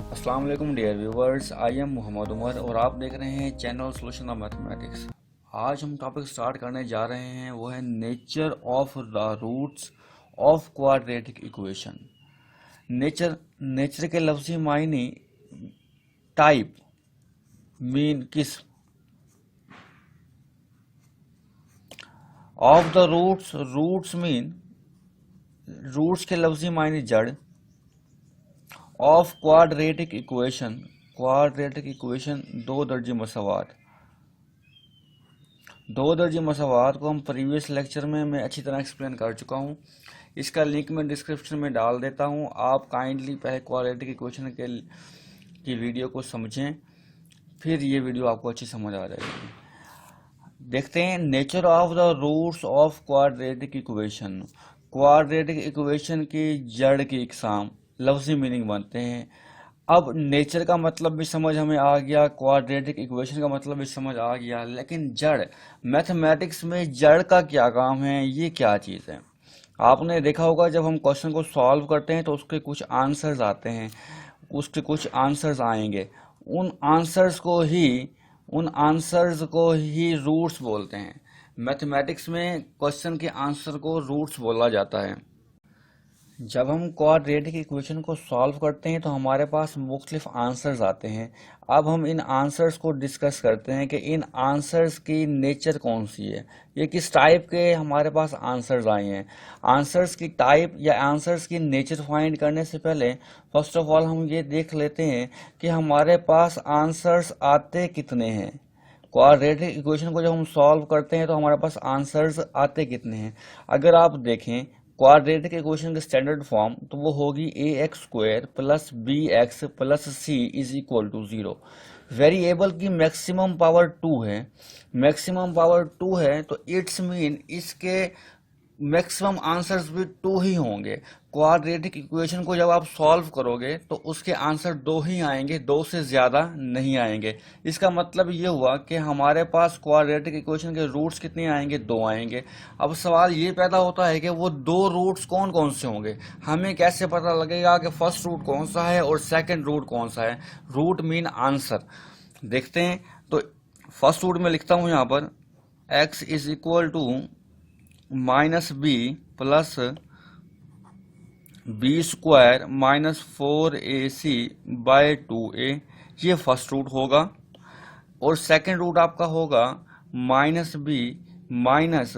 अस्सलाम वालेकुम dear viewers, I am Mohammad Umar और आप देख रहे हैं चैनल सोल्यूशन ऑफ मैथमेटिक्स। आज हम टॉपिक स्टार्ट करने जा रहे हैं, वो है nature of the roots of quadratic equation. Nature के लफ्जी मायने टाइप, मीन किस्म, of the roots mean roots के लफ्जी मायने जड़, ऑफ क्वाड्रेटिक इक्वेशन दो दर्जी मसावात को हम प्रीवियस लेक्चर में मैं अच्छी तरह एक्सप्लेन कर चुका हूँ। इसका लिंक मैं डिस्क्रिप्शन में डाल देता हूँ। आप काइंडली पहले क्वाड्रेटिक इक्वेशन की वीडियो को समझें, फिर ये वीडियो आपको अच्छी समझ आ जाएगी। देखते हैं nature of the roots of quadratic equation. Quadratic equation की जड़ की इकसाम, लफ्जी मीनिंग बनते हैं। अब नेचर का मतलब भी समझ हमें आ गया, क्वाड्रेटिक इक्वेशन का मतलब भी समझ आ गया, लेकिन जड़, मैथमेटिक्स में जड़ का क्या काम है, ये क्या चीज़ है। आपने देखा होगा जब हम क्वेश्चन को सॉल्व करते हैं तो उसके कुछ आंसर्स आते हैं, उसके कुछ आंसर्स आएंगे। उन आंसर्स को ही रूट्स बोलते हैं। मैथमेटिक्स में क्वेश्चन के आंसर को रूट्स बोला जाता है। जब हम क्वाड्रेटिक इक्वेशन को सॉल्व करते हैं तो हमारे पास मुख्तलिफ आंसर्स आते हैं। अब हम इन आंसर्स को डिस्कस करते हैं कि इन आंसर्स की नेचर कौन सी है, ये किस टाइप के हमारे पास आंसर्स आए हैं। आंसर्स की टाइप या आंसर्स की नेचर फाइंड करने से पहले फर्स्ट ऑफ ऑल हम ये देख लेते हैं कि हमारे पास आंसर्स आते कितने हैं। क्वाड्रेटिक इक्वेशन को जब हम सॉल्व करते हैं तो हमारे पास आंसर्स आते कितने हैं। अगर आप देखें क्वाड्रेटिक इक्वेशन की स्टैंडर्ड फॉर्म, तो वो होगी ax² plus bx plus c is equal to 0। Variable की मैक्सिमम पावर 2 है, तो इट्स मीन इसके मैक्सिमम आंसर्स भी 2 ही होंगे। क्वाड्रेटिक इक्वेशन को जब आप सॉल्व करोगे तो उसके आंसर 2 ही आएंगे, 2 से ज़्यादा नहीं आएंगे। इसका मतलब ये हुआ कि हमारे पास क्वाड्रेटिक इक्वेशन के रूट्स कितने आएंगे, 2 आएंगे। अब सवाल ये पैदा होता है कि वो 2 रूट्स कौन कौन से होंगे। हमें कैसे पता लगेगा कि फर्स्ट रूट कौन सा है और सेकेंड रूट कौन सा है। Root mean answer. देखते हैं, तो फर्स्ट रूट में लिखता हूँ यहाँ पर x is equal to -b plus b² minus 4ac by 2a, ये फर्स्ट रूट होगा। और सेकंड रूट आपका होगा -b minus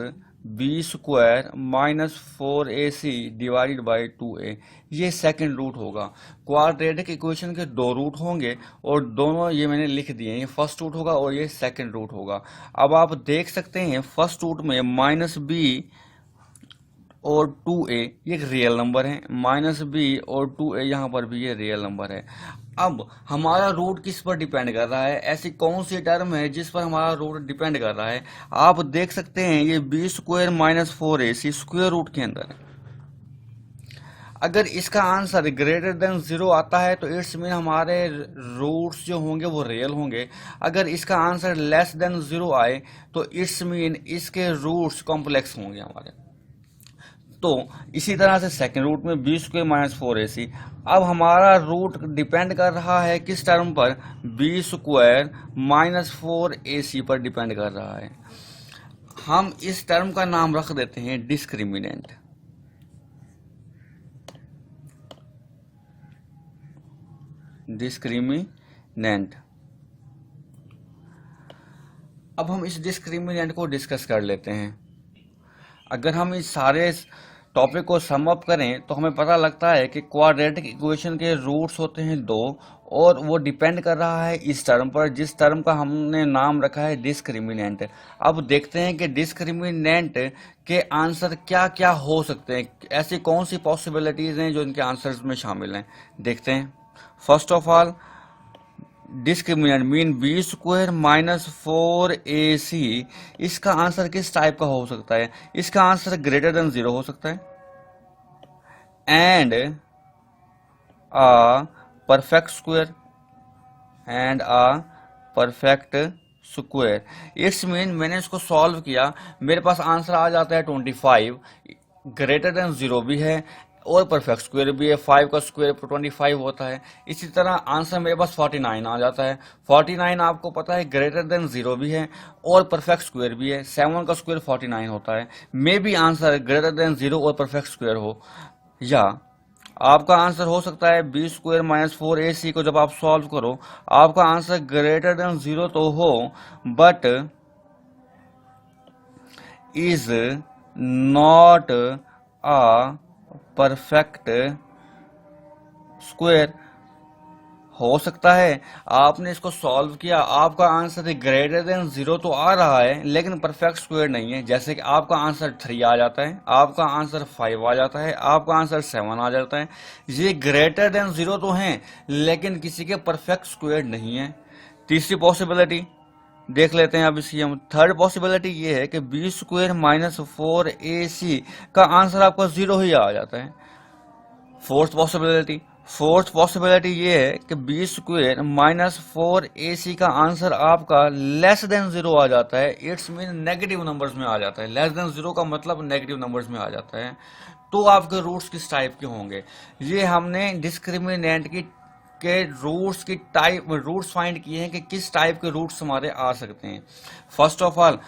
b² minus 4ac divided by 2a, ये सेकंड रूट होगा। क्वाड्रेटिक इक्वेशन के 2 रूट होंगे और दोनों ये मैंने लिख दिए, ये फर्स्ट रूट होगा और ये सेकंड रूट होगा। अब आप देख सकते हैं फर्स्ट रूट में -b और 2a ये एक रियल नंबर है, -b और 2a यहाँ पर भी ये रियल नंबर है। अब हमारा रूट किस पर डिपेंड कर रहा है, ऐसी कौन सी टर्म है जिस पर हमारा रूट डिपेंड कर रहा है। आप देख सकते हैं ये b² minus 4ac square root के अंदर है। अगर इसका आंसर ग्रेटर देन 0 आता है तो इट्स मीन हमारे रूट्स जो होंगे वो रियल होंगे। अगर इसका आंसर लेस देन 0 आए तो इट्स मीन इसके रूट्स कॉम्प्लेक्स होंगे हमारे। तो इसी तरह से सेकंड रूट में b² माइनस 4ac। अब हमारा रूट डिपेंड कर रहा है किस टर्म पर, b² माइनस 4ac पर डिपेंड कर रहा है। हम इस टर्म का नाम रख देते हैं डिस्क्रिमिनेंट। अब हम इस डिस्क्रिमिनेंट को डिस्कस कर लेते हैं। अगर हम इस सारे टॉपिक को सम अप करें तो हमें पता लगता है कि क्वाड्रेटिक इक्वेशन के रूट्स होते हैं 2 और वो डिपेंड कर रहा है इस टर्म पर, जिस टर्म का हमने नाम रखा है डिस्क्रिमिनेंट। अब देखते हैं कि डिस्क्रिमिनेंट के आंसर क्या क्या हो सकते हैं, ऐसी कौन सी पॉसिबिलिटीज़ हैं जो इनके आंसर्स में शामिल हैं। देखते हैं। First of all discriminant mean b² minus 4ac, इसका आंसर किस टाइप का हो सकता है। इसका आंसर ग्रेटर देन 0 हो सकता है and a perfect square it's mean मैंने इसको सॉल्व किया, मेरे पास आंसर आ जाता है 25, ग्रेटर देन 0 भी है और परफेक्ट स्क्वायर भी है। 5 का स्क्वायर 25 होता है। इसी तरह आंसर मेरे पास 49 आ जाता है। 49 आपको पता है ग्रेटर देन 0 भी है और परफेक्ट स्क्वायर भी है। 7 का स्क्वायर 49 होता है। May be answer greater than 0 और परफेक्ट स्क्वायर हो, या आपका आंसर हो सकता है बी स्क्वायर माइनस 4ac को जब आप सॉल्व करो आपका आंसर ग्रेटर देन 0 तो हो but is not a perfect square. हो सकता है आपने इसको सॉल्व किया, आपका आंसर ग्रेटर देन 0 तो आ रहा है लेकिन परफेक्ट स्क्वायर नहीं है। जैसे कि आपका आंसर 3 आ जाता है, आपका आंसर 5 आ जाता है, आपका आंसर 7 आ जाता है। ये ग्रेटर देन 0 तो हैं लेकिन किसी के परफेक्ट स्क्वायर नहीं है। तीसरी पॉसिबिलिटी देख लेते हैं अब इसकी हम। थर्ड पॉसिबिलिटी ये है कि बी स्क्वायर माइनस 4ac का आंसर आपका 0 ही आ जाता है। फोर्थ पॉसिबिलिटी ये है कि बी स्क्वायर माइनस 4ac का आंसर आपका लेस देन 0 आ जाता है। इट्स मीन नेगेटिव नंबर्स में आ जाता है। लेस देन 0 का मतलब नेगेटिव नंबर्स में आ जाता है। तो आपके रूट्स किस टाइप के होंगे? ये हमने डिस्क्रिमिनेंट के रूट्स की टाइप रूट्स फाइंड किए हैं कि किस टाइप के रूट्स हमारे आ सकते हैं। First of all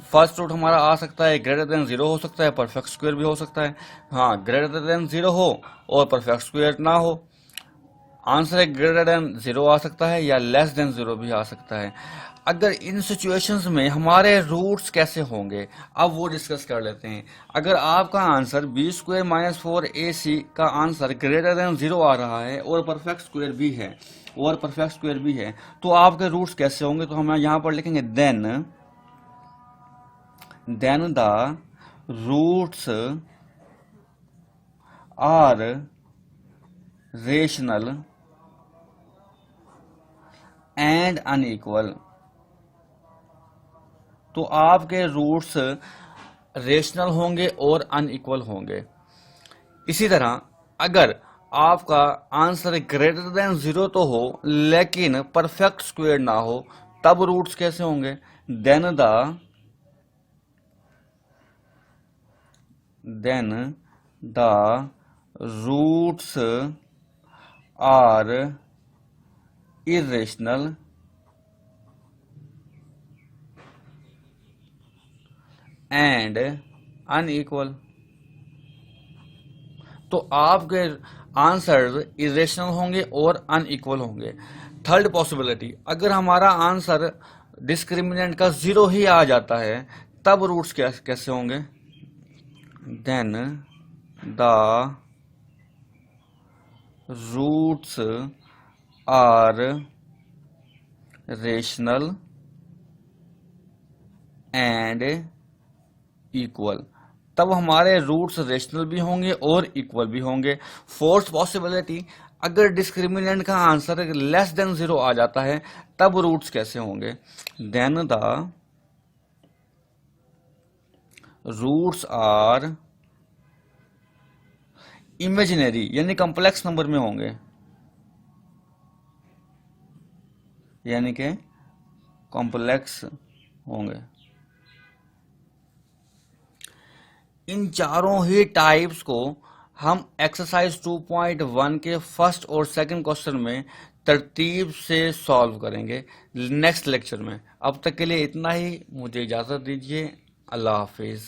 first root हमारा आ सकता है ग्रेटर देन 0 हो सकता है, परफेक्ट स्क्वायर भी हो सकता है। हाँ, ग्रेटर देन 0 हो और परफेक्ट स्क्वायर ना हो। आंसर है ग्रेटर देन 0 आ सकता है या लेस देन 0 भी आ सकता है। अगर इन सिचुएशंस में हमारे रूट्स कैसे होंगे अब वो डिस्कस कर लेते हैं। अगर आपका answer B square minus 4ac का आंसर ग्रेटर देन 0 आ रहा है और परफेक्ट स्क्वायर भी है तो आपके रूट्स कैसे होंगे? तो हम यहाँ पर लिखेंगे then the roots are rational and unequal. तो आपके रूट्स रेशनल होंगे और अनइक्वल होंगे। इसी तरह अगर आपका आंसर ग्रेटर देन 0 तो हो लेकिन परफेक्ट स्क्वायर ना हो तब रूट्स कैसे होंगे? Then the roots are irrational and unequal. तो आपके आंसर इरेशनल होंगे और अनइक्वल होंगे। थर्ड पॉसिबिलिटी, अगर हमारा आंसर डिस्क्रिमिनेंट का 0 ही आ जाता है तब रूट्स कैसे होंगे? Then the roots are rational and equal. तब हमारे रूट्स रेशनल भी होंगे और इक्वल भी होंगे। फोर्थ पॉसिबिलिटी, अगर डिस्क्रिमिनेंट का आंसर लेस देन 0 आ जाता है तब रूट्स कैसे होंगे? Then the roots are imaginary यानी कॉम्प्लेक्स नंबर में होंगे, यानी कि कॉम्प्लेक्स होंगे। इन चारों ही टाइप्स को हम एक्सरसाइज 2.1 के फर्स्ट और सेकंड क्वेश्चन में तरतीब से सॉल्व करेंगे नेक्स्ट लेक्चर में। अब तक के लिए इतना ही, मुझे इजाज़त दीजिए। अल्लाह हाफिज़।